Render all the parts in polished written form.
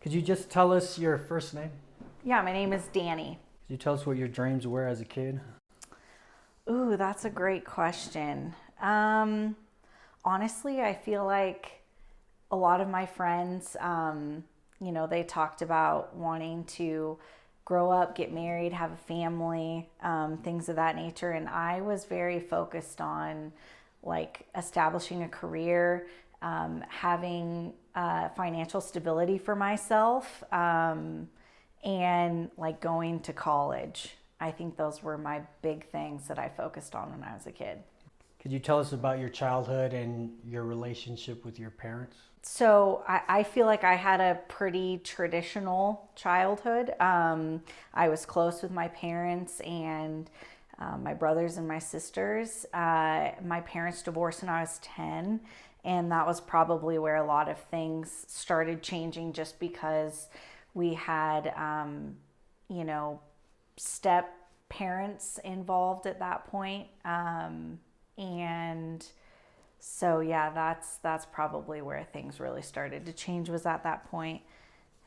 Could you just tell us your first name? Yeah, my name is Dani. Could you tell us what your dreams were as a kid? Ooh, that's a great question. Honestly, I feel like a lot of my friends, they talked about wanting to grow up, get married, have a family, things of that nature. And I was very focused on like establishing a career, having financial stability for myself, and like going to college. I think those were my big things that I focused on when I was a kid. Could you tell us about your childhood and your relationship with your parents? So I feel like I had a pretty traditional childhood. I was close with my parents and my brothers and my sisters. My parents divorced when I was 10, and that was probably where a lot of things started changing just because we had, step parents involved at that point. And so yeah, that's probably where things really started to change, was at that point.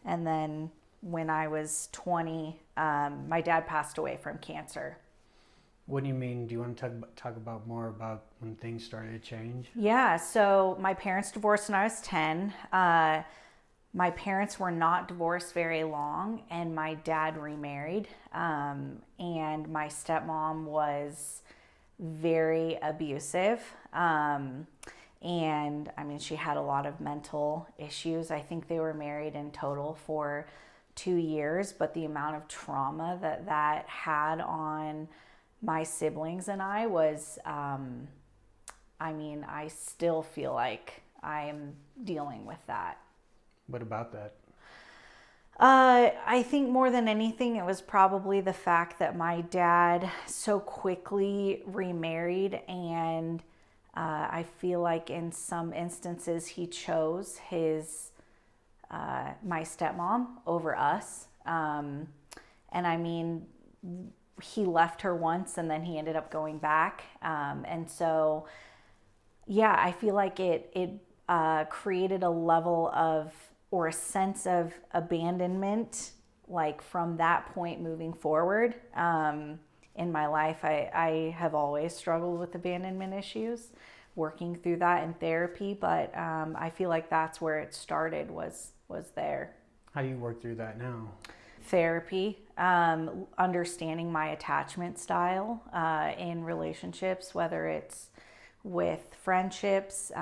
And then when I was 20, my dad passed away from cancer. What do you mean? Do you want to talk about more about when things started to change? Yeah, so my parents divorced when I was 10. My parents were not divorced very long, and my dad remarried. And my stepmom was very abusive. And I mean, she had a lot of mental issues. I think they were married in total for 2 years, but the amount of trauma that had on my siblings and I was, I still feel like I am dealing with that. What about that? I think more than anything, it was probably the fact that my dad so quickly remarried, and I feel like in some instances he chose my stepmom over us. And I mean, he left her once and then he ended up going back. And so, yeah, I feel like it created a level of, or a sense of abandonment, like from that point moving forward. In my life, I have always struggled with abandonment issues, working through that in therapy, but I feel like that's where it started, was there. How do you work through that now? Therapy, understanding my attachment style in relationships, whether it's with friendships,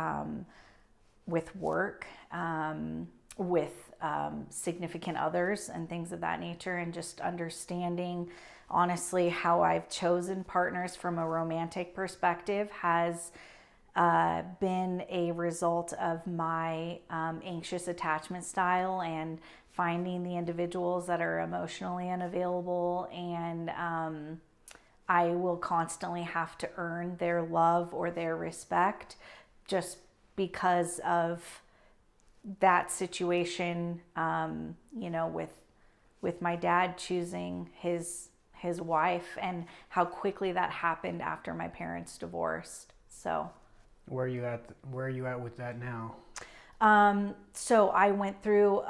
with work, with significant others and things of that nature, and just understanding honestly how I've chosen partners from a romantic perspective has been a result of my anxious attachment style, and finding the individuals that are emotionally unavailable, and I will constantly have to earn their love or their respect just because of that situation, with my dad choosing his wife, and how quickly that happened after my parents divorced. So Where are you at with that now? so I went through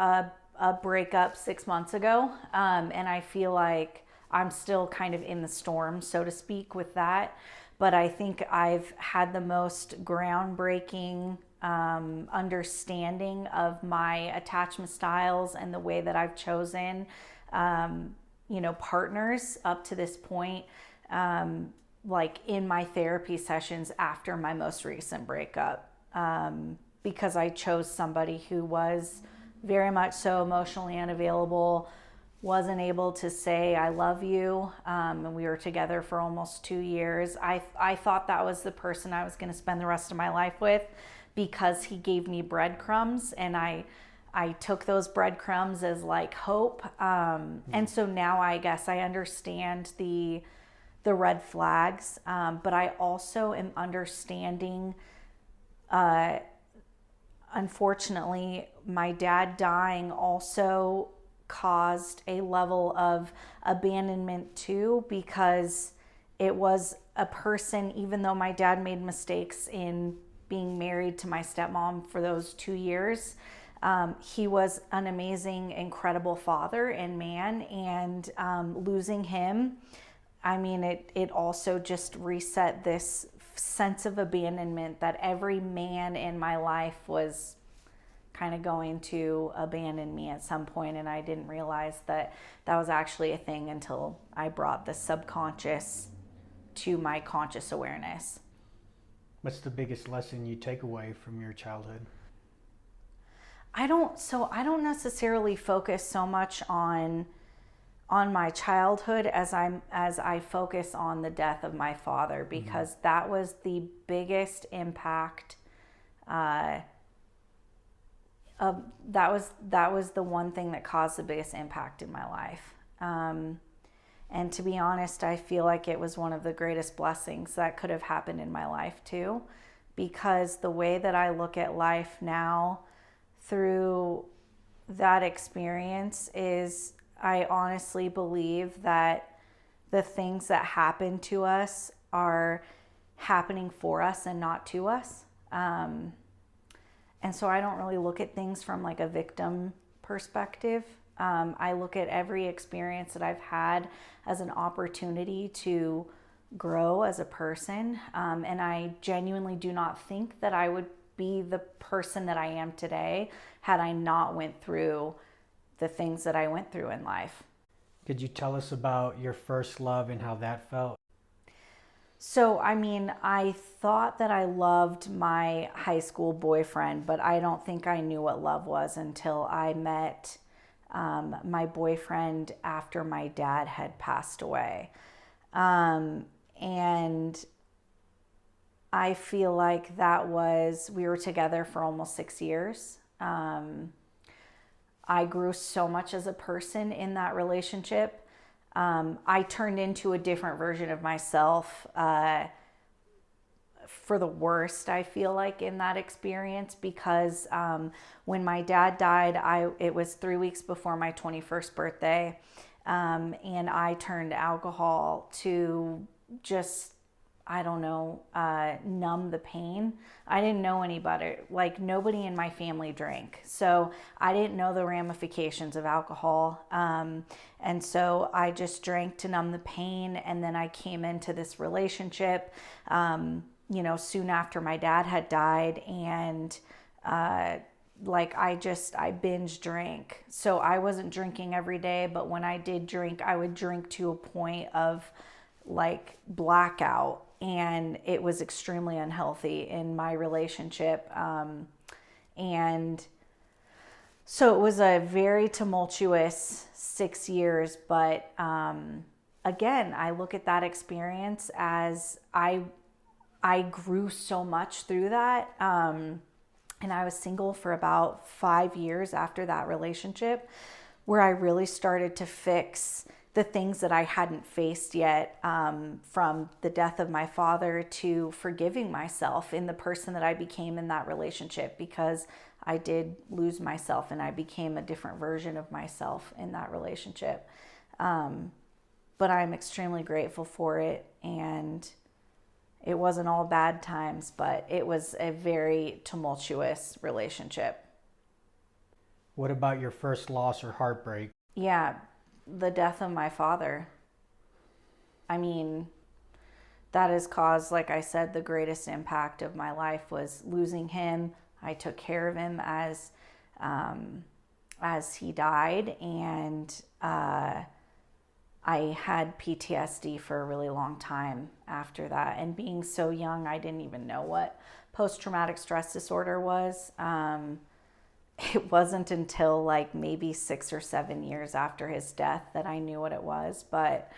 a breakup 6 months ago, and I feel like I'm still kind of in the storm, so to speak, with that. But I think I've had the most groundbreaking understanding of my attachment styles and the way that I've chosen, partners up to this point, like in my therapy sessions after my most recent breakup, because I chose somebody who was very much so emotionally unavailable, wasn't able to say I love you, and we were together for almost 2 years. I thought that was the person I was going to spend the rest of my life with, because he gave me breadcrumbs, and I took those breadcrumbs as like hope. And so now I guess I understand the red flags, but I also am understanding, unfortunately, my dad dying also caused a level of abandonment too, because it was a person, even though my dad made mistakes in being married to my stepmom for those 2 years, He was an amazing, incredible father and man, and losing him, I mean, it also just reset this sense of abandonment that every man in my life was kind of going to abandon me at some point, and I didn't realize that that was actually a thing until I brought the subconscious to my conscious awareness. What's the biggest lesson you take away from your childhood? I don't necessarily focus so much on my childhood as I focus on the death of my father, because that was the biggest impact. That was the one thing that caused the biggest impact in my life. And to be honest, I feel like it was one of the greatest blessings that could have happened in my life too, because the way that I look at life now through that experience is, I honestly believe that the things that happen to us are happening for us and not to us. And so I don't really look at things from like a victim perspective. I look at every experience that I've had as an opportunity to grow as a person. And I genuinely do not think that I would be the person that I am today had I not went through the things that I went through in life. Could you tell us about your first love and how that felt? So, I mean, I thought that I loved my high school boyfriend, but I don't think I knew what love was until I met my boyfriend after my dad had passed away. And I feel like we were together for almost 6 years. I grew so much as a person in that relationship. I turned into a different version of myself for the worst, I feel like, in that experience, because when my dad died, it was 3 weeks before my 21st birthday, and I turned to alcohol to just, I don't know, numb the pain. I didn't know anybody, like nobody in my family drank. So I didn't know the ramifications of alcohol. And so I just drank to numb the pain. And then I came into this relationship, soon after my dad had died. And I binge drank. So I wasn't drinking every day, but when I did drink, I would drink to a point of like blackout. And it was extremely unhealthy in my relationship. And so it was a very tumultuous 6 years. But again, I look at that experience as I grew so much through that. And I was single for about 5 years after that relationship, where I really started to fix the things that I hadn't faced yet, from the death of my father to forgiving myself in the person that I became in that relationship, because I did lose myself and I became a different version of myself in that relationship. But I'm extremely grateful for it, and it wasn't all bad times, but it was a very tumultuous relationship. What about your first loss or heartbreak? Yeah, the death of my father. I mean, that has caused, like I said, the greatest impact of my life was losing him. I took care of him as he died, and I had PTSD for a really long time after that. And being so young, I didn't even know what post-traumatic stress disorder was. It wasn't until like maybe 6 or 7 years after his death that I knew what it was. But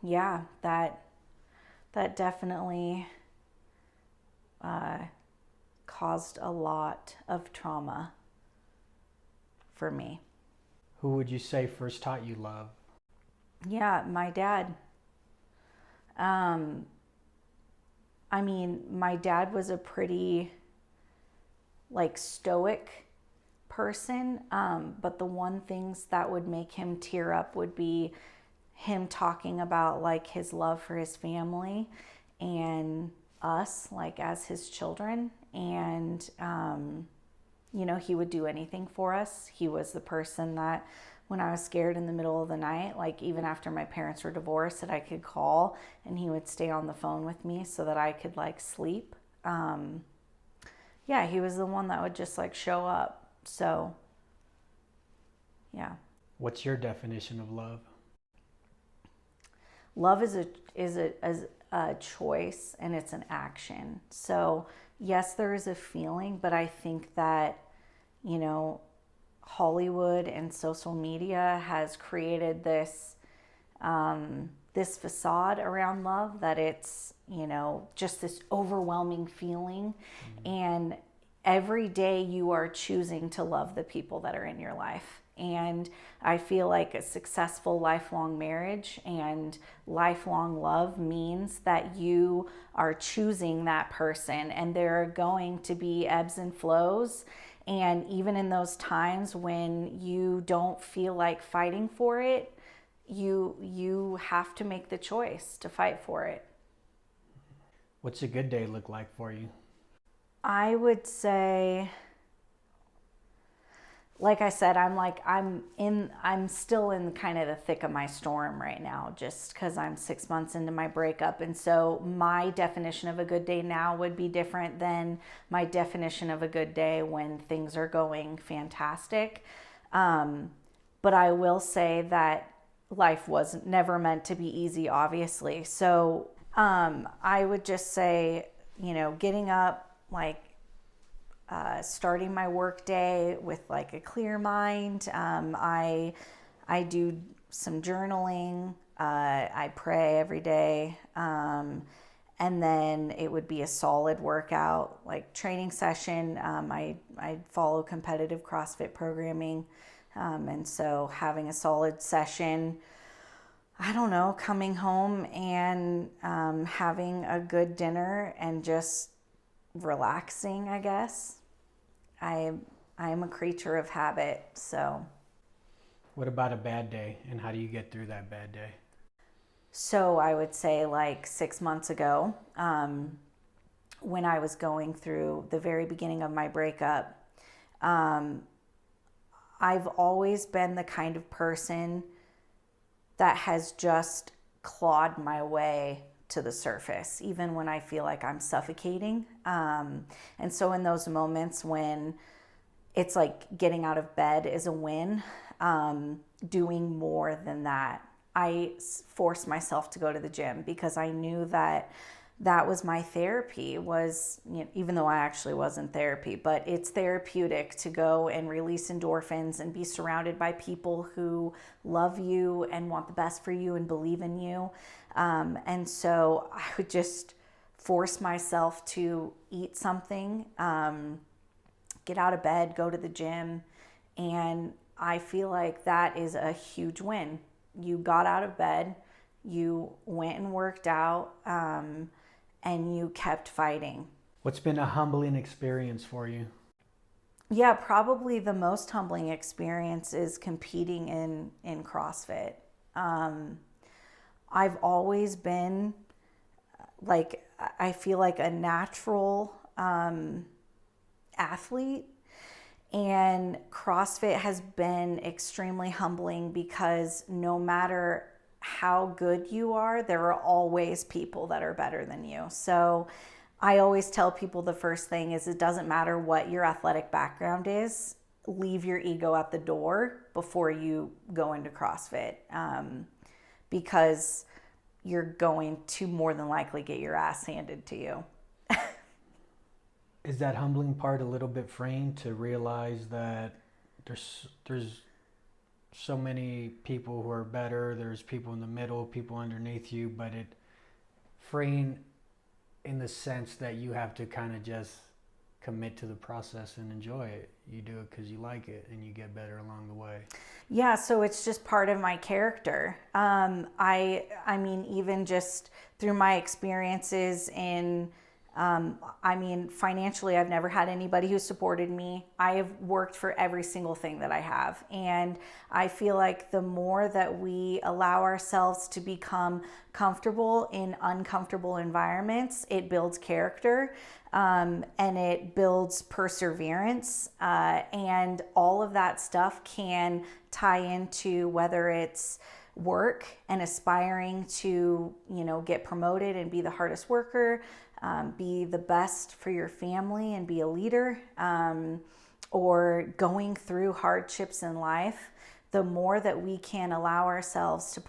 yeah, that definitely caused a lot of trauma for me. Who would you say first taught you love? Yeah, my dad. I mean, my dad was a pretty stoic person, but the one things that would make him tear up would be him talking about like his love for his family and us, like as his children. And You know, he would do anything for us. He was the person that when I was scared in the middle of the night, like even after my parents were divorced, that I could call and he would stay on the phone with me so that I could like sleep. Yeah, he was the one that would just like show up. So, yeah. What's your definition of love? Love is a choice and it's an action. So, yes, there is a feeling, but I think that, you know, Hollywood and social media has created this this facade around love that it's, you know, just this overwhelming feeling. And every day you are choosing to love the people that are in your life. And I feel like a successful lifelong marriage and lifelong love means that you are choosing that person, and there are going to be ebbs and flows. And even in those times when you don't feel like fighting for it, you have to make the choice to fight for it. What's a good day look like for you? I would say, like I said, I'm still in kind of the thick of my storm right now, just because I'm 6 months into my breakup. And so my definition of a good day now would be different than my definition of a good day when things are going fantastic. But I will say that life was never meant to be easy, obviously. So I would just say, you know, getting up, like starting my work day with like a clear mind. I do some journaling. I pray every day. And then it would be a solid workout, like training session. I follow competitive CrossFit programming. And so having a solid session, I don't know, coming home and having a good dinner and just relaxing, I guess. I am a creature of habit, so. What about a bad day, and how do you get through that bad day? So I would say like 6 months ago, when I was going through the very beginning of my breakup, I've always been the kind of person that has just clawed my way to the surface, even when I feel like I'm suffocating. And so in those moments when it's like getting out of bed is a win, doing more than that, I forced myself to go to the gym because I knew that that was my therapy. Was, you know, even though I actually wasn't therapy, but it's therapeutic to go and release endorphins and be surrounded by people who love you and want the best for you and believe in you. And so I would just force myself to eat something, get out of bed, go to the gym. And I feel like that is a huge win. You got out of bed, you went and worked out, and you kept fighting. What's been a humbling experience for you? Yeah, probably the most humbling experience is competing in CrossFit. I've always been like, I feel like a natural athlete, and CrossFit has been extremely humbling because no matter how good you are, there are always people that are better than you. So I always tell people the first thing is it doesn't matter what your athletic background is, leave your ego at the door before you go into CrossFit, because you're going to more than likely get your ass handed to you. Is that humbling part a little bit freeing to realize that there's so many people who are better, there's people in the middle, people underneath you, but it freeing in the sense that you have to kind of just commit to the process and enjoy it. You do it because you like it and you get better along the way. Yeah, so it's just part of my character. I mean, even just through my experiences in I mean, financially, I've never had anybody who supported me. I have worked for every single thing that I have. And I feel like the more that we allow ourselves to become comfortable in uncomfortable environments, it builds character, and it builds perseverance. And all of that stuff can tie into whether it's work and aspiring to, get promoted and be the hardest worker, be the best for your family and be a leader, or going through hardships in life. The more that we can allow ourselves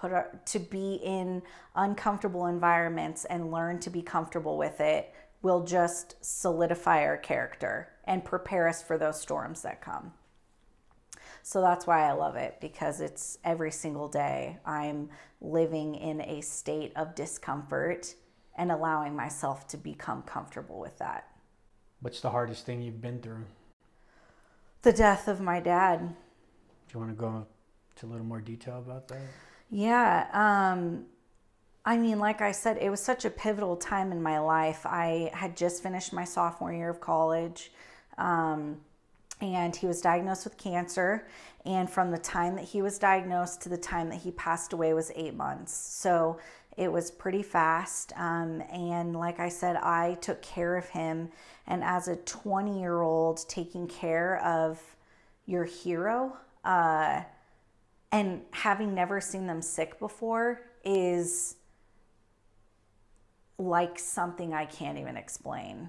to be in uncomfortable environments and learn to be comfortable with it, will just solidify our character and prepare us for those storms that come. So that's why I love it, because it's every single day I'm living in a state of discomfort and allowing myself to become comfortable with that. What's the hardest thing you've been through? The death of my dad. Do you want to go into a little more detail about that? Yeah. I mean, like I said, it was such a pivotal time in my life. I had just finished my sophomore year of college. And he was diagnosed with cancer. And from the time that he was diagnosed to the time that he passed away was 8 months. So it was pretty fast. And like I said, I took care of him. And as a 20-year-old, taking care of your hero, and having never seen them sick before is like something I can't even explain.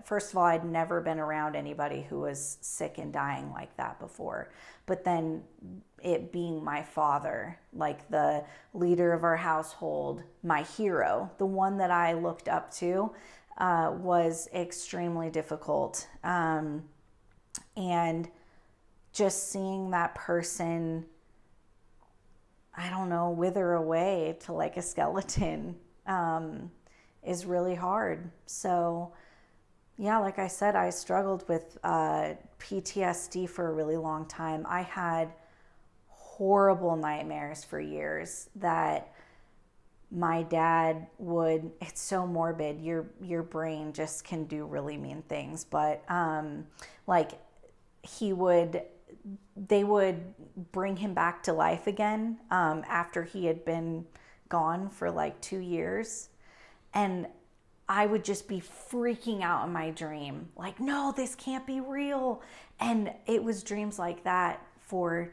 First of all, I'd never been around anybody who was sick and dying like that before. But then it being my father, like the leader of our household, my hero, the one that I looked up to, was extremely difficult. And just seeing that person, I don't know, wither away to like a skeleton, is really hard. So yeah, like I said, I struggled with PTSD for a really long time. I had horrible nightmares for years that my dad would, it's so morbid, your brain just can do really mean things, but like they would bring him back to life again after he had been gone for like 2 years. And I would just be freaking out in my dream, like, no, this can't be real. And it was dreams like that for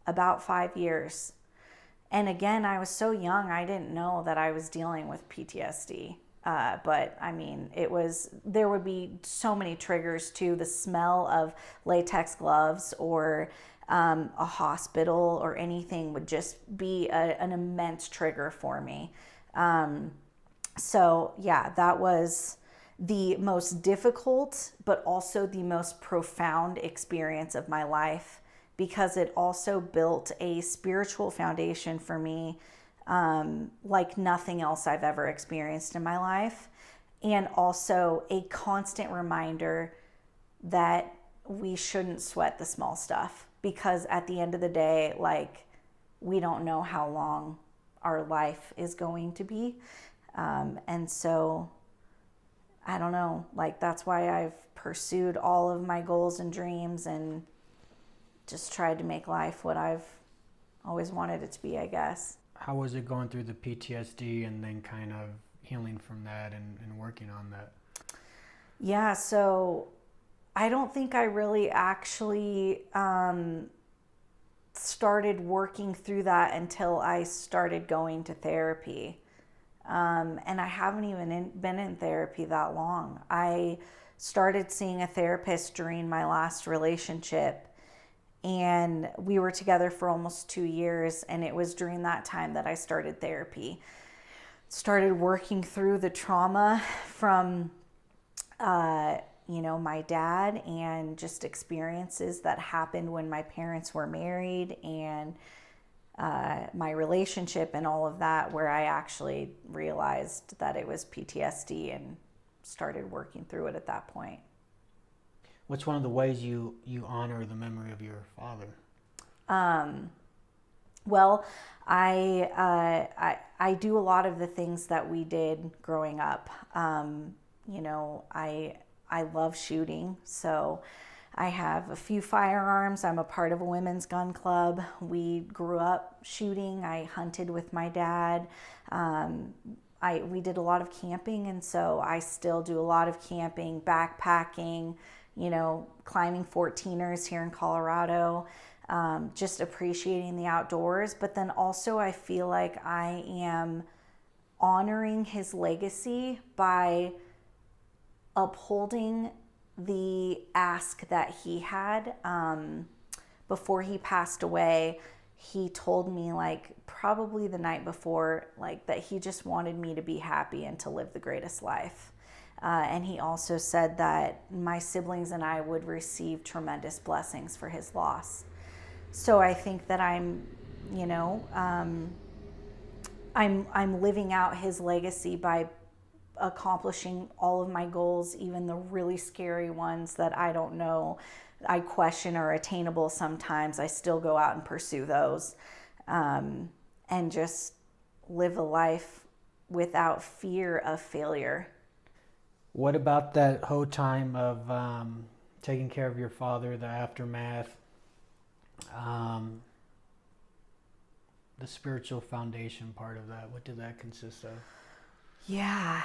about 5 years. And again, I was so young, I didn't know that I was dealing with PTSD. But I mean, there would be so many triggers to the smell of latex gloves or a hospital or anything would just be an immense trigger for me. So yeah, that was the most difficult, but also the most profound experience of my life, because it also built a spiritual foundation for me, like nothing else I've ever experienced in my life. And also a constant reminder that we shouldn't sweat the small stuff, because at the end of the day, like, we don't know how long our life is going to be. And so I don't know, like, that's why I've pursued all of my goals and dreams and just tried to make life what I've always wanted it to be, I guess. How was it going through the PTSD and then kind of healing from that and working on that? Yeah, so I don't think I really actually started working through that until I started going to therapy. And I haven't even been in therapy that long. I started seeing a therapist during my last relationship, and we were together for almost 2 years. And it was during that time that I started therapy. Started working through the trauma from, my dad, and just experiences that happened when my parents were married, and my relationship and all of that, where I actually realized that it was PTSD and started working through it at that point. What's one of the ways you honor the memory of your father? Well, I do a lot of the things that we did growing up. I love shooting, so I have a few firearms. I'm a part of a women's gun club. We grew up shooting. I hunted with my dad. We did a lot of camping, and so I still do a lot of camping, backpacking, climbing 14ers here in Colorado, just appreciating the outdoors. But then also I feel like I am honoring his legacy by upholding the ask that he had. Before he passed away, he told me, like, probably the night before, like, that he just wanted me to be happy and to live the greatest life. And he also said that my siblings and I would receive tremendous blessings for his loss. So I think that I'm living out his legacy by accomplishing all of my goals, even the really scary ones that I don't know, I question are attainable sometimes. I still go out and pursue those, and just live a life without fear of failure. What about that whole time of taking care of your father, the aftermath, the spiritual foundation part of that? What did that consist of? Yeah.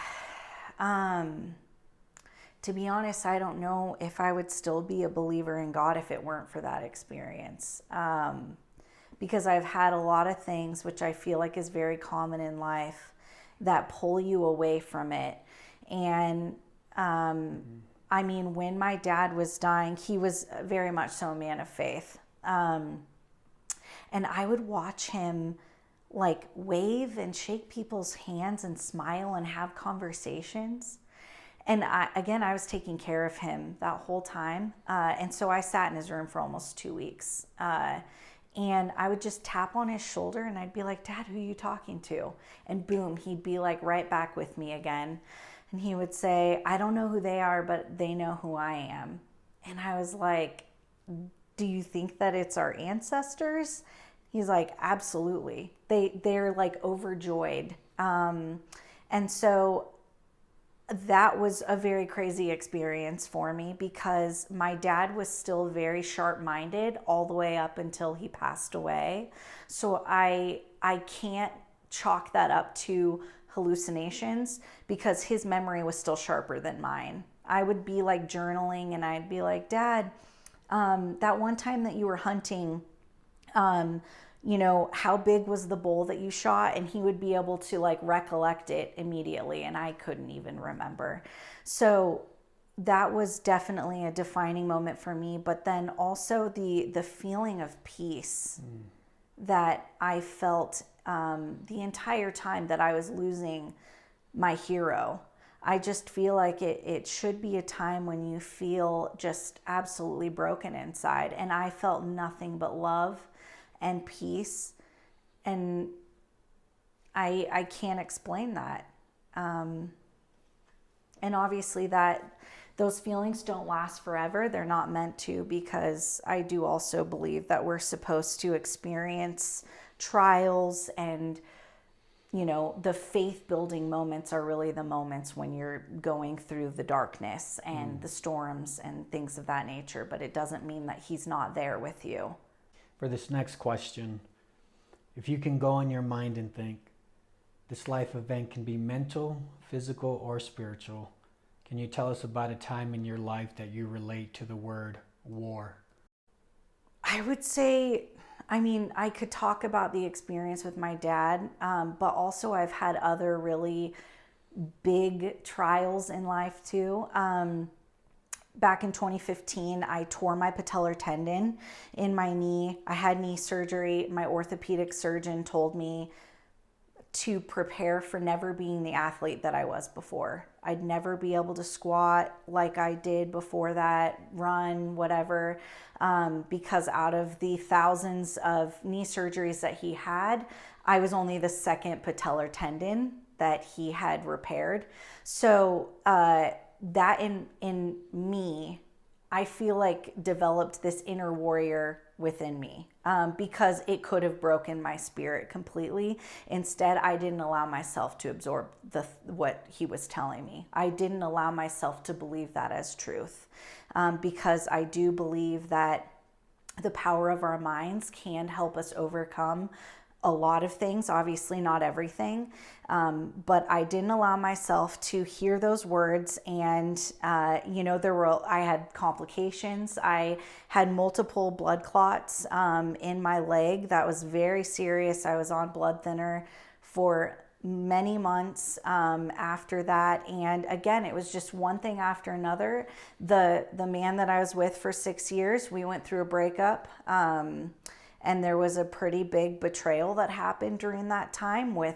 To be honest, I don't know if I would still be a believer in God if it weren't for that experience. Because I've had a lot of things, which I feel like is very common in life, that pull you away from it. And I mean, when my dad was dying, he was very much so a man of faith. And I would watch him like wave and shake people's hands and smile and have conversations. And I was taking care of him that whole time. And so I sat in his room for almost 2 weeks. And I would just tap on his shoulder and I'd be like, Dad, who are you talking to? And boom, he'd be like right back with me again. And he would say, I don't know who they are, but they know who I am. And I was like, do you think that it's our ancestors? He's like, absolutely. They're like overjoyed. And so that was a very crazy experience for me because my dad was still very sharp-minded all the way up until he passed away. So I can't chalk that up to hallucinations because his memory was still sharper than mine. I would be like journaling and I'd be like, Dad, that one time that you were hunting, how big was the bull that you shot? And he would be able to like recollect it immediately. And I couldn't even remember. So that was definitely a defining moment for me. But then also the feeling of peace that I felt the entire time that I was losing my hero. I just feel like it should be a time when you feel just absolutely broken inside. And I felt nothing but love and peace. And I can't explain that. And obviously those feelings don't last forever. They're not meant to, because I do also believe that we're supposed to experience trials, and the faith building moments are really the moments when you're going through the darkness and the storms and things of that nature, but it doesn't mean that he's not there with you. For this next question, if you can go in your mind and think, this life event can be mental, physical, or spiritual, can you tell us about a time in your life that you relate to the word war? I would say, I could talk about the experience with my dad, but also I've had other really big trials in life too. Back in 2015, I tore my patellar tendon in my knee. I had knee surgery. My orthopedic surgeon told me to prepare for never being the athlete that I was before. I'd never be able to squat like I did before that, run, whatever, because out of the thousands of knee surgeries that he had, I was only the second patellar tendon that he had repaired. So that in me I feel like developed this inner warrior within me, because it could have broken my spirit completely. Instead, I didn't allow myself to absorb what he was telling me. I didn't allow myself to believe that as truth, because I do believe that the power of our minds can help us overcome a lot of things, obviously not everything, but I didn't allow myself to hear those words. And I had complications. I had multiple blood clots in my leg. That was very serious. I was on blood thinner for many months after that, and again, it was just one thing after another. The man that I was with for 6 years, we went through a breakup, and there was a pretty big betrayal that happened during that time with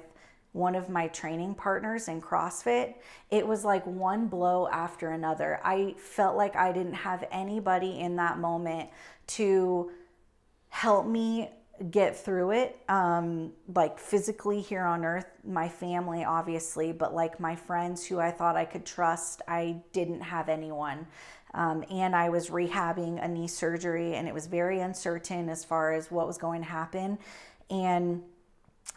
one of my training partners in CrossFit. It was like one blow after another. I felt like I didn't have anybody in that moment to help me get through it, like physically here on earth, my family obviously, but like my friends who I thought I could trust, I didn't have anyone. And I was rehabbing a knee surgery, and it was very uncertain as far as what was going to happen. And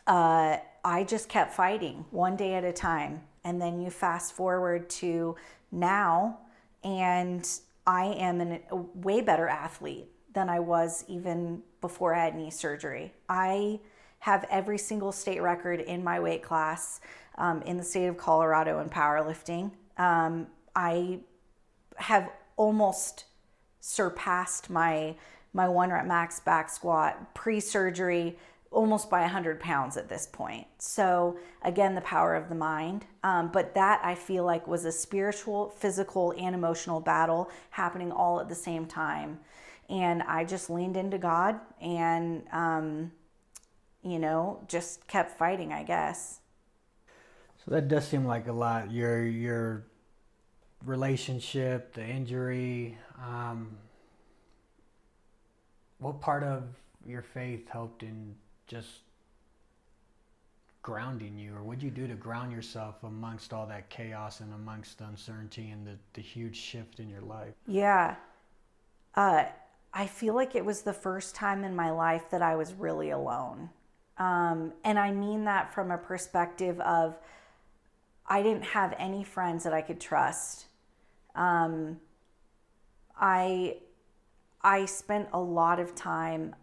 I just kept fighting one day at a time. And then you fast forward to now, and I am a way better athlete than I was even before I had knee surgery. I have every single state record in my weight class in the state of Colorado in powerlifting. I have almost surpassed my 1 rep max back squat pre-surgery almost by 100 pounds at this point. So again, the power of the mind. But that I feel like was a spiritual, physical, and emotional battle happening all at the same time. And I just leaned into God and, just kept fighting, I guess. So that does seem like a lot. Your relationship, the injury. What part of your faith helped in just grounding you, or what did you do to ground yourself amongst all that chaos and amongst the uncertainty and the huge shift in your life? Yeah. I feel like it was the first time in my life that I was really alone. And I mean that from a perspective of I didn't have any friends that I could trust. I spent a lot of time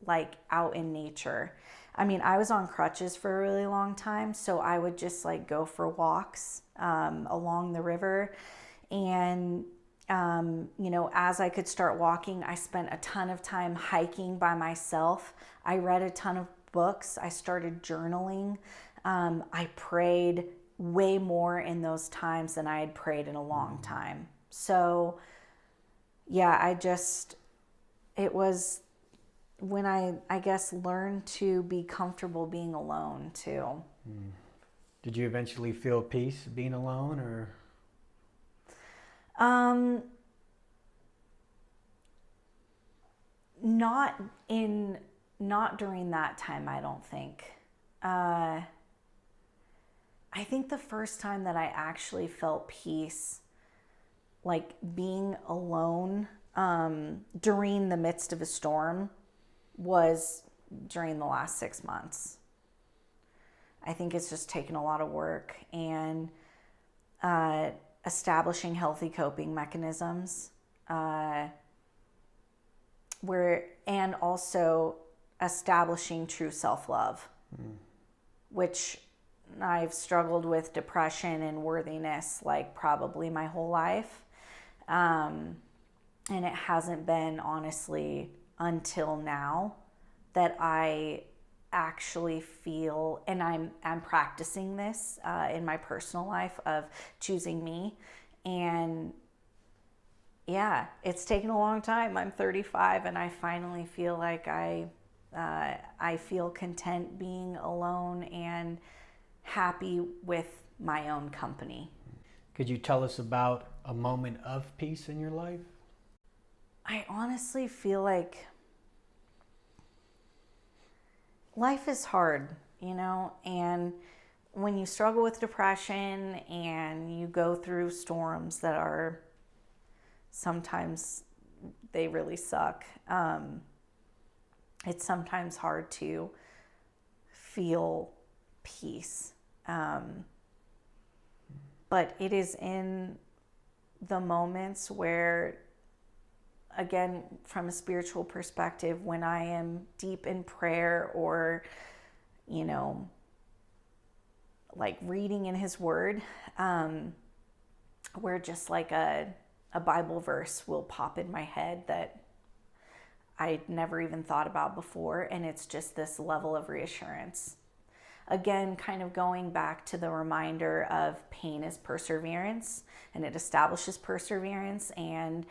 like out in nature. I mean, I was on crutches for a really long time, so I would just like go for walks along the river. And as I could start walking, I spent a ton of time hiking by myself. I read a ton of books. I started journaling. I prayed way more in those times than I had prayed in a long time. So yeah, it was when I guess learned to be comfortable being alone too. Did you eventually feel peace being alone, or? Not during that time, I don't think. I think the first time that I actually felt peace, like being alone, during the midst of a storm, was during the last 6 months. I think it's just taken a lot of work and establishing healthy coping mechanisms, and also establishing true self-love, which I've struggled with depression and worthiness like probably my whole life. And it hasn't been honestly until now that I actually feel, and I'm practicing this in my personal life of choosing me. And yeah, it's taken a long time. I'm 35 and I finally feel like I feel content being alone and happy with my own company. Could you tell us about a moment of peace in your life? I honestly feel like life is hard, and when you struggle with depression and you go through storms that are sometimes they really suck. It's sometimes hard to feel peace. But it is in the moments where, again, from a spiritual perspective, when I am deep in prayer or, like reading in his word, where just like a Bible verse will pop in my head that I'd never even thought about before. And it's just this level of reassurance. Again, kind of going back to the reminder of pain is perseverance, and it establishes perseverance. And,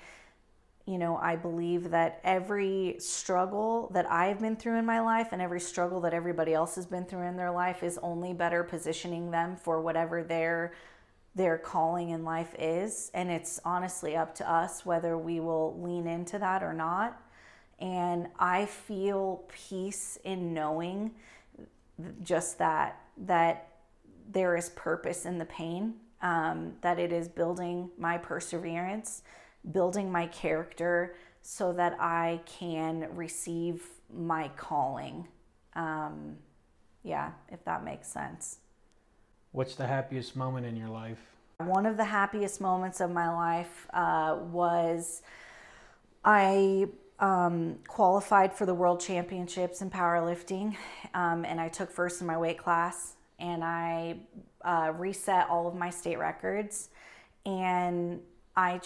I believe that every struggle that I've been through in my life and every struggle that everybody else has been through in their life is only better positioning them for whatever their calling in life is. And it's honestly up to us whether we will lean into that or not. And I feel peace in knowing just that there is purpose in the pain, that it is building my perseverance, building my character so that I can receive my calling. If that makes sense. What's the happiest moment in your life? One of the happiest moments of my life was I qualified for the World Championships in powerlifting, and I took first in my weight class, and I reset all of my state records, and I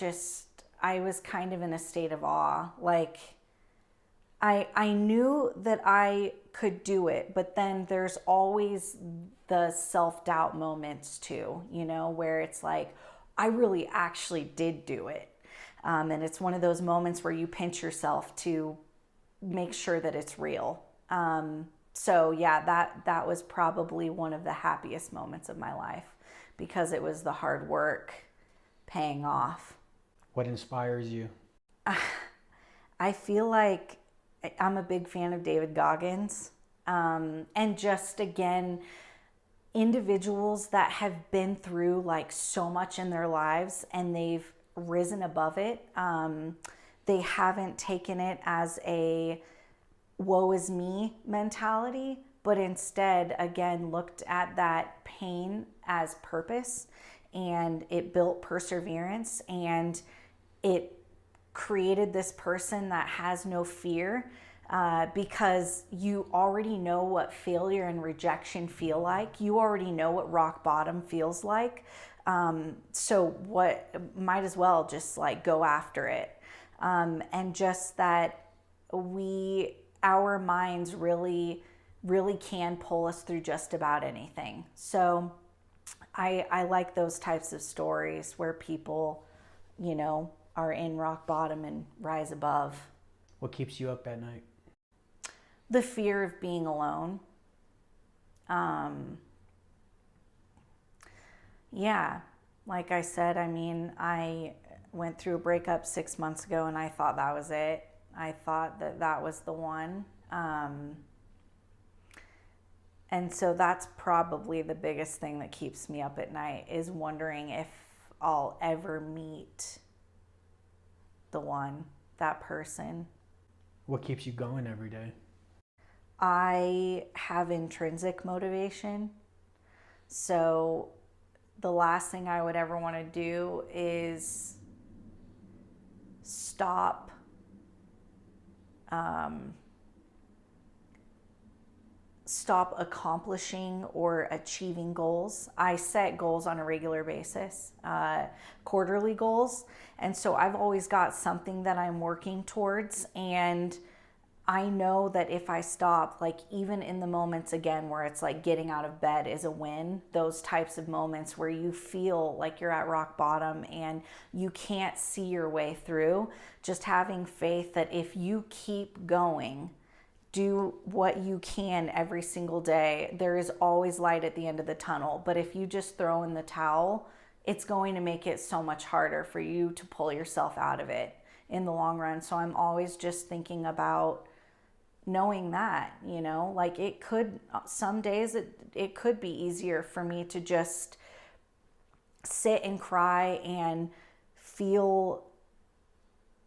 was kind of in a state of awe. Like, I knew that I could do it, but then there's always the self-doubt moments too, where it's like, I really actually did do it. And it's one of those moments where you pinch yourself to make sure that it's real. That was probably one of the happiest moments of my life, because it was the hard work paying off. What inspires you? I feel like I'm a big fan of David Goggins. And just, again, individuals that have been through like so much in their lives and they've risen above it. They haven't taken it as a woe is me mentality, but instead, again, looked at that pain as purpose, and it built perseverance, and it created this person that has no fear, because you already know what failure and rejection feel like. You already know what rock bottom feels like. So what might as well just like go after it. And just that our minds really, really can pull us through just about anything. So I like those types of stories where people, are in rock bottom and rise above. What keeps you up at night? The fear of being alone. Like I said, I went through a breakup 6 months ago, and I thought that was it. I thought that was the one. And so that's probably the biggest thing that keeps me up at night, is wondering if I'll ever meet the one, that person. What keeps you going every day? I have intrinsic motivation. So the last thing I would ever want to do is stop accomplishing or achieving goals. I set goals on a regular basis, quarterly goals. And so I've always got something that I'm working towards. And I know that if I stop, like even in the moments again where it's like getting out of bed is a win, those types of moments where you feel like you're at rock bottom and you can't see your way through, just having faith that if you keep going, do what you can every single day, there is always light at the end of the tunnel. But if you just throw in the towel, it's going to make it so much harder for you to pull yourself out of it in the long run. So I'm always just thinking about knowing that, like it could, some days it could be easier for me to just sit and cry and feel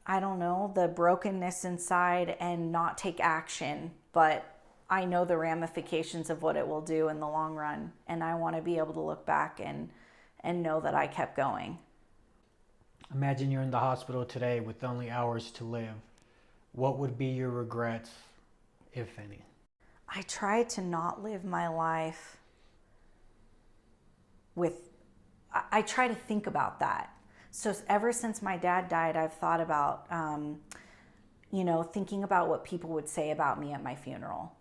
I don't know, the brokenness inside and not take action, but I know the ramifications of what it will do in the long run. And I want to be able to look back and know that I kept going. Imagine you're in the hospital today with only hours to live. What would be your regrets, if any? I try to not live my life with, I try to think about that. So ever since my dad died, I've thought about, thinking about what people would say about me at my funeral.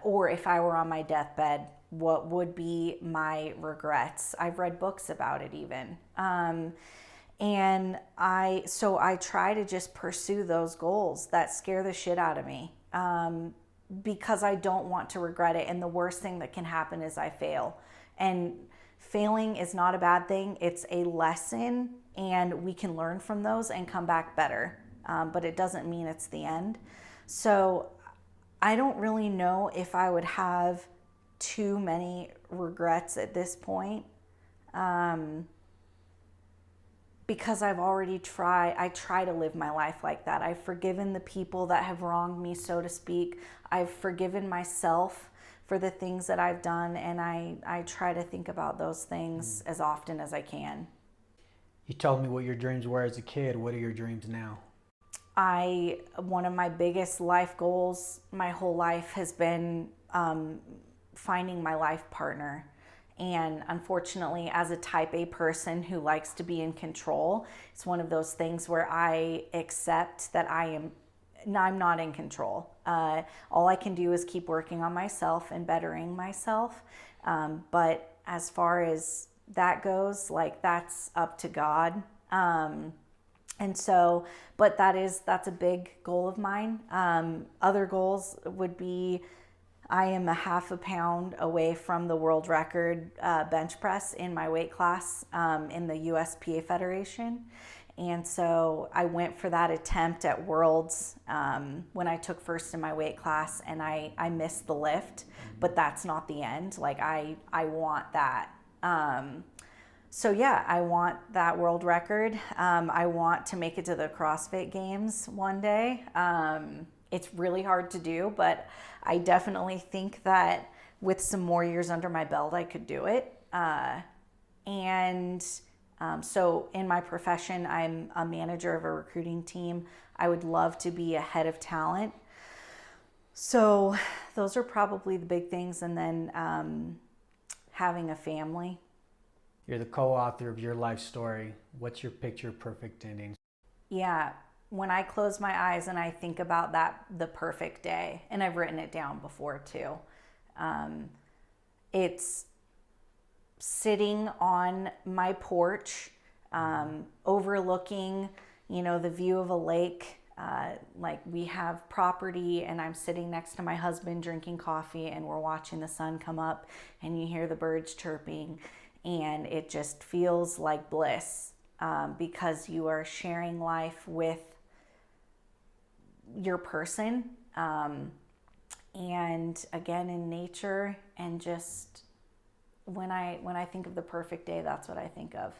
Or if I were on my deathbed, what would be my regrets? I've read books about it even. And I try to just pursue those goals that scare the shit out of me. Because I don't want to regret it. And the worst thing that can happen is I fail. And failing is not a bad thing. It's a lesson, and we can learn from those and come back better. But it doesn't mean it's the end. So I don't really know if I would have too many regrets at this point. Because I've already I try to live my life like that. I've forgiven the people that have wronged me, so to speak. I've forgiven myself for the things that I've done, and I try to think about those things as often as I can. You told me what your dreams were as a kid. What are your dreams now? One of my biggest life goals my whole life has been finding my life partner. And unfortunately, as a type A person who likes to be in control, it's one of those things where I accept that I'm not in control. All I can do is keep working on myself and bettering myself. But as far as that goes, like, that's up to God. And so, but that's a big goal of mine. Other goals would be, I am a half a pound away from the world record bench press in my weight class in the USPA Federation. And so I went for that attempt at Worlds when I took first in my weight class, and I missed the lift, but that's not the end. Like, I want that. So yeah, I want that world record. I want to make it to the CrossFit Games one day. It's really hard to do, but I definitely think that with some more years under my belt, I could do it. So in my profession, I'm a manager of a recruiting team. I would love to be a head of talent. So those are probably the big things. And then having a family. You're the co-author of your life story. What's your picture perfect ending? Yeah. When I close my eyes and I think about the perfect day, and I've written it down before too, it's sitting on my porch, overlooking, the view of a lake. Like, we have property, and I'm sitting next to my husband drinking coffee, and we're watching the sun come up, and you hear the birds chirping, and it just feels like bliss, because you are sharing life with your person, and again in nature. And just when I think of the perfect day, that's what I think of.